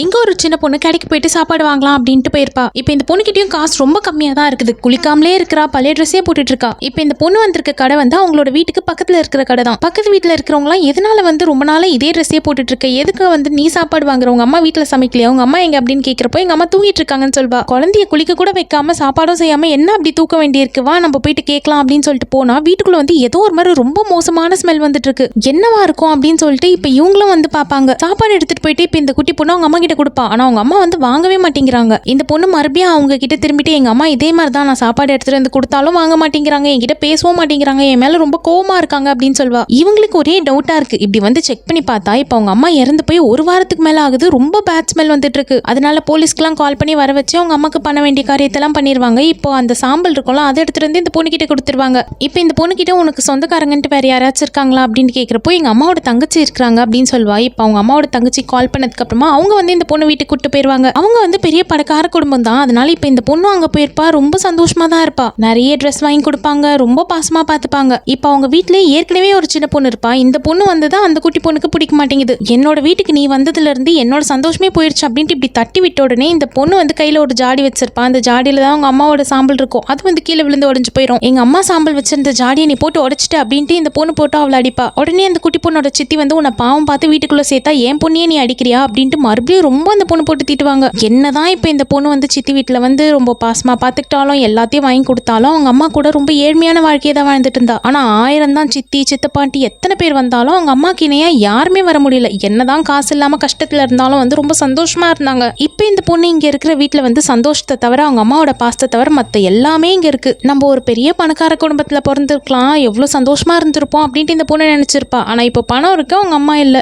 எங்க ஒரு சின்ன பொண்ணு கடைக்கு போயிட்டு சாப்பாடு வாங்கலாம் அப்படின்ட்டு போயிருப்பா. இப்போ இந்த பொண்ணுகிட்டயும் காசு ரொம்ப கம்மியா தான் இருக்குது. குளிக்காமலே இருக்கிறா, பழைய ட்ரெஸ்ஸே போட்டுட்டு இருக்கா. இப்போ இந்த பொண்ணு வந்திருக்க கடை வந்து அவங்களோட வீட்டுக்கு பக்கத்துல இருக்கிற கடை தான். பக்கத்து வீட்டுல இருக்கிறவங்களாம் எதனால வந்து ரொம்ப நாளா இதே ட்ரெஸ்ஸே போட்டுட்டு இருக்க, எதுக்கு வந்து நீ சாப்பாடு வாங்குறவங்க அம்மா வீட்டுல சமைக்கலையா, உங்க அம்மா எங்க அப்படின்னு கேட்கிறப்போ எங்க அம்மா தூங்கிட்டு இருக்காங்கன்னு சொல்வா. குழந்தைய குளிக்க கூட வைக்காம சாப்பாடும் செய்யாம என்ன அப்படி தூக்க வேண்டியிருக்கு, வா நம்ம போயிட்டு கேட்கலாம் அப்படின்னு சொல்லிட்டு போனா வீட்டுக்குள்ள வந்து ஏதோ ஒரு மாதிரி ரொம்ப மோசமான ஸ்மெல் வந்துட்டு இருக்கு. என்னவா இருக்கும் அப்படின்னு சொல்லிட்டு இப்ப இவங்களும் வந்து பாப்பாங்க. சாப்பாடு எடுத்துட்டு போயிட்டு இப்ப இந்த குட்டி பொண்ணு அவங்க அம்மா கிட்ட கொடுப்பா. ஆனா அவங்க அம்மா வந்து வாங்கவே மாட்டேங்கிறாங்க. இந்த பொண்ணு மறுபடியும் அவங்க கிட்ட திரும்பிட்டு எங்க அம்மா இதே மாதிரி தான் நான் சாப்பாடு எடுத்துட்டு வந்து கொடுத்தாலும் வாங்க மாட்டேங்கிறாங்க, என்கிட்ட பேசவும் மாட்டேங்கிறாங்க, என் மேல ரொம்ப கோவமா இருக்காங்க அப்படின்னு சொல்வா. இவங்களுக்கு ஒரே டவுட்டா இருக்கு. இப்படி வந்து செக் பண்ணி பார்த்தா இப்ப அவங்க அம்மா இறந்து போய் ஒரு வாரத்துக்கு மேல ஆகுது. ரொம்ப பேட் ஸ்மெல் வந்துட்டு இருக்கு. அதனால போலீஸ்க்குலாம் கால் பண்ணி வர வச்சு அவங்க அம்மாக்கு பண்ண வேண்டிய காரியத்தெல்லாம் பண்ணிடுவாங்க. இப்போ அந்த சாம்பல் இருக்கும்ல அதை எடுத்துட்டு வந்து இந்த பொண்ணு கிட்ட கொடுத்துருவாங்க. இப்போ இந்த பொண்ணு கிட்ட உனக்கு சொந்தக்காரங்கன்ட்டு வேற யாராச்சும் இருக்காங்களா அப்படின்னு கேட்கிறப்போ எங்க அம்மாவோட தங்கச்சி இருக்காங்க அப்படின்னு சொல்வா. இப்போ அவங்க அம்மாவோட தங்கச்சி கால் பண்ணதுக்கு அப்புறமா அவங்க வந்து இந்த பொண்ணு வீட்டுக்கு கூட்டு போயிருவாங்க. அவங்க வந்து பெரிய பணக்கார குடும்பம் தான். அதனால இப்ப இந்த பொண்ணு அங்க போயிருப்பா. ரொம்ப சந்தோஷமா தான் இருப்பா. நிறைய ட்ரெஸ் வாங்கி கொடுப்பாங்க, ரொம்ப பாசமா பாத்துப்பாங்க. இப்ப அவங்க வீட்லயே ஏற்கனவே ஒரு சின்ன பொண்ணு இருப்பா. இந்த பொண்ணு வந்ததான் அந்த குட்டி பொண்ணுக்கு பிடிக்க மாட்டேங்குது. என்னோட வீட்டுக்கு நீ வந்ததுல இருந்து என்னோட சந்தோஷமே போயிருச்சு அப்படின்ட்டு இப்படி தட்டி விட்ட உடனே இந்த பொண்ணு வந்து கையில ஒரு ஜாடி வச்சிருப்பா. அந்த ஜாடியில தான் அவங்க அம்மாவோட சாம்பல் இருக்கும். அது வந்து கீழே விழுந்து உடஞ்சு போயிடும். எங்க அம்மா சாம்பல் வச்சிருந்த ஜாடியை நீ போட்டு உடைச்சிட்டு அப்படின்ட்டு இந்த பொண்ணு போட்டு அவளை அடிப்பா. உடனே அந்த குட்டி பொண்ணோட சித்தி வந்து உன்னை பாவம் பார்த்து வீட்டுக்குள்ள சேர்த்தா என் பொண்ணையே நீ அடிக்கிறியா அப்படின்ட்டு மறுபடியும் ரொம்ப அந்த பொண்ணு போட்டு திட்டுவாங்க. என்னதான் இப்போ இந்த பொண்ணு வந்து சித்தி வீட்டில் வந்து ரொம்ப பாசமாக பார்த்துக்கிட்டாலும் எல்லாத்தையும் வாங்கி கொடுத்தாலும் அவங்க அம்மா கூட ரொம்ப ஏழ்மையான வாழ்க்கையை தான் வாழ்ந்துட்டு இருந்தா. ஆனால் 1000 தான் சித்தி சித்தப்பாண்டி எத்தனை பேர் வந்தாலும் அவங்க அம்மாக்கு இணையா யாருமே வர முடியல. என்னதான் காசு இல்லாமல் கஷ்டத்தில் இருந்தாலும் வந்து ரொம்ப சந்தோஷமா இருந்தாங்க. இப்போ இந்த பொண்ணு இங்கே இருக்கிற வீட்டில் வந்து சந்தோஷத்தை தவிர அவங்க அம்மாவோட பாசத்தை தவிர மற்ற எல்லாமே இங்கே இருக்கு. நம்ம ஒரு பெரிய பணக்கார குடும்பத்தில் பிறந்திருக்கலாம், எவ்வளோ சந்தோஷமா இருந்திருப்போம் அப்படின்ட்டு இந்த பொண்ணு நினைச்சிருப்பா. ஆனால் இப்போ பணம் இருக்கு, அவங்க அம்மா இல்லை.